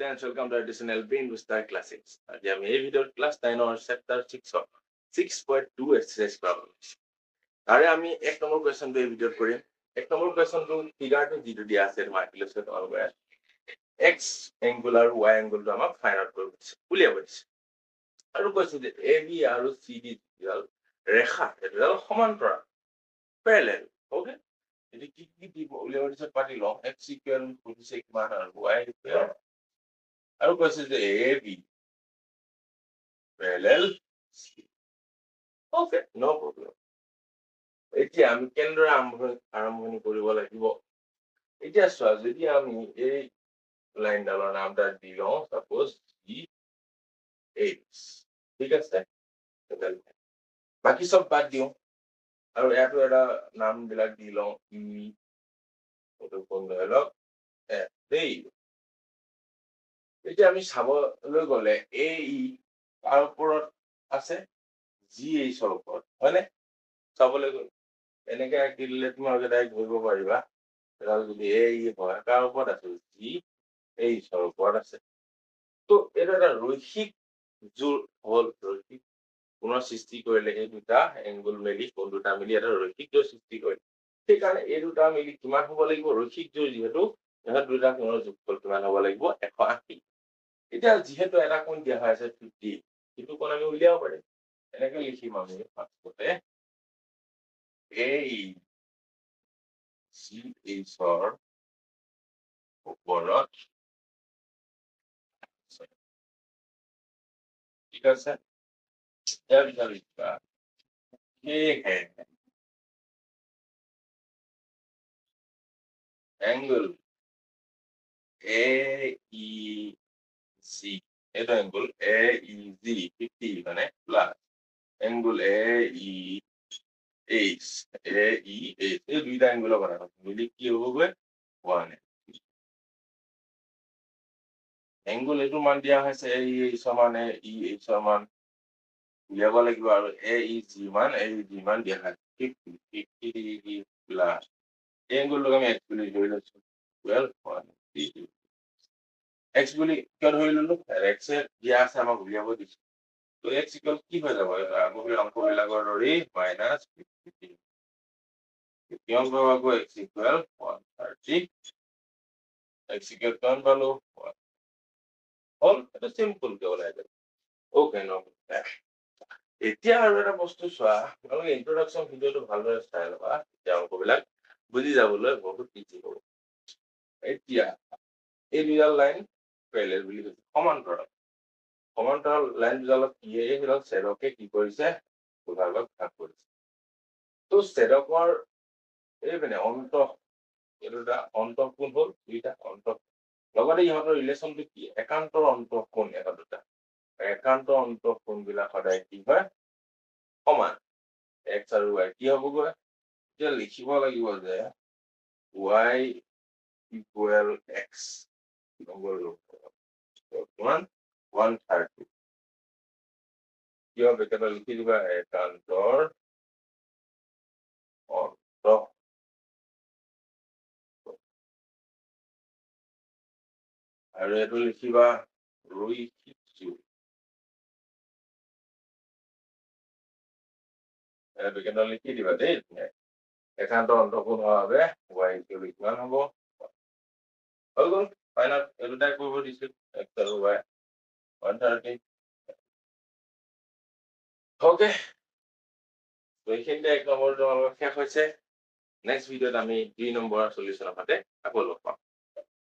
students, welcome to our additional Brain Booster Classics. আজি আমি এই ভিডিঅ'ত ক্লাছ 9 ৰ চেপ্টাৰ 6 6.2 এক্সাৰসাইজ কৰাম। তাৰে আমি এক নম্বৰ কোৱেশ্চনটো এই ভিডিঅ'ত কৰিম। এক নম্বৰ কোৱেশ্চনটো ফিগাৰটো যিটো দিয়া আছে মাৰ্কিলছে তোমালোকে x এংগুল আৰু y এংগুলটো আমাক ফাইন্ড আউট কৰিব দিছে, উলিয়াব দিছে। আৰু কৈছে যে AB আৰু CD দুডাল ৰেখা এডাল সমান্তৰাল প্যাৰেলাল, ওকে? এটি কি কি দিব উলিয়াব দিছে পাতি লওঁ। x ইকুৱেল কৰিছে কিমান আৰু y ইকুৱেল আৰু কৈছে যে AB parallel C, okay, no problem. এতিয়া আমি কেন্দ্ৰ আৰম্ভণি কৰিব লাগিব। এতিয়া চোৱা, যদি আমি এই লাইনডালৰ নামটা দি লওঁ সাপোজ G8, ঠিক আছে? বাকি সব বাদ দিওঁ আৰু ইয়াতো এটা নাম বিলাক দি লওঁ E, এইটো কোন ধৰি লওক F, দেই। এতিয়া আমি চাবলৈ গ'লে AE তাৰ ওপৰত আছে GH ৰ ওপৰত, হয়নে? চাবলৈ গ'লে এনেকে আঁকি দিলে তোমালোকে ডাইৰেক্ট ধৰিব পাৰিবা এডাল যদি AE হয় তাৰ ওপৰত আছে GH ৰ ওপৰত আছে। তো এটা এটা ৰৈখিক জোৰ হ'ল, ৰৈখিক কোণৰ সৃষ্টি কৰিলে এই দুটা এংগুল মিলি কোণ দুটা মিলি এটা ৰৈখিক জোৰ সৃষ্টি কৰিলে। সেইকাৰণে এই দুটা মিলি কিমান হ'ব লাগিব? ৰৈখিক জোৰ যিহেতু ইহঁত দুটা কোণৰ যোগফল কিমান হ'ব লাগিব? 180। এতিয়া যিহেতু এটা কোণ দিয়া হৈ আছে 50, সেইটো কোণ আমি উলিয়াব পাৰিম। এনেকে লিখিম আমি ফাৰ্ষ্টতে AE GH ৰ ওপৰত, ঠিক আছে? ইয়াৰ পিছত লিখিবা সেয়েহে angle AEC, এটা angle AEG 50 মানে প্লাস angle AEH এই দুইটা angle কথা মিলি কি হ'বগৈ 180। angle এইটো মান দিয়া হৈছে AEH সমান AEH মান উলিয়াব লাগিব আৰু AEG মান দিয়া হয় 50 ডিগ্ৰী প্লাস এংগুলটো আমি x বুলি ধৰি লৈছো 12 x বুলি কিয় ধৰি ললো? x এ দিয়া আছে আমাক উলিয়াব দিছে। তো x ইকুৱেল কি হৈ যাব? আগৰ অংকবিলাকৰ দৰে মাইনাস 50। কিমান পাব আকৌ x ইকুৱেল 130। x ইকুৱেল কিমান পালো? হ'ল, এটা চিম্পল কে ওলাই যাব। ওকে, নো এতিয়া আৰু এটা বস্তু চোৱা, তোমালোকে ইন্ট্ৰডাকচন ভিডিঅ'টো ভালদৰে চাই ল'বা, এতিয়া অংকবিলাক বুজি যাবলৈ বহুত ইজি হ'ব। এতিয়া এই দুডাল লাইন প্যাৰেলাল বুলি কৈছে, সমান্তৰাল লাইন দুডালত কি এইডাল ছেদকে কি কৰিছে? দুভাগত ভাগ কৰিছে। তো ছেদকৰ এইপিনে এই দুটা অন্তঃকোণ হ'ল, দুইটা অন্তঃকোণ। লগতে ইহঁতৰ ৰিলেশ্যনটো কি? একান্তৰ অন্তঃকোণ এটা দুটা। একান্ত অন্তঃকোণ বিলাক সদায় কি হয়? সমান। x আৰু y কি হ'বগৈ? এতিয়া লিখিব লাগিব যে y ইকুৱেল x কিমান? 130। কি হবে? কেইটা লিখি দিবা একান্তৰ অন্তঃ আৰু এইটো লিখিবা ৰৈখিক জোৰ। কেইটা লিখি দিবা দেই। একান্ত অন্তঃকোণ হোৱাৰ বাবে y ইকুৱেল কিমান হ'ব? হৈ গ'ল। ফাইনাল এই দুটাই কৰিব দিছিল x আৰু y 130। ওকে, এইখিনিতে এক নম্বৰ তোমালোকৰ শেষ হৈছে। নেক্সট ভিডিঅ'ত আমি 2 নম্বৰৰ সলিউশনৰ সৈতে আকৌ লগ পাম।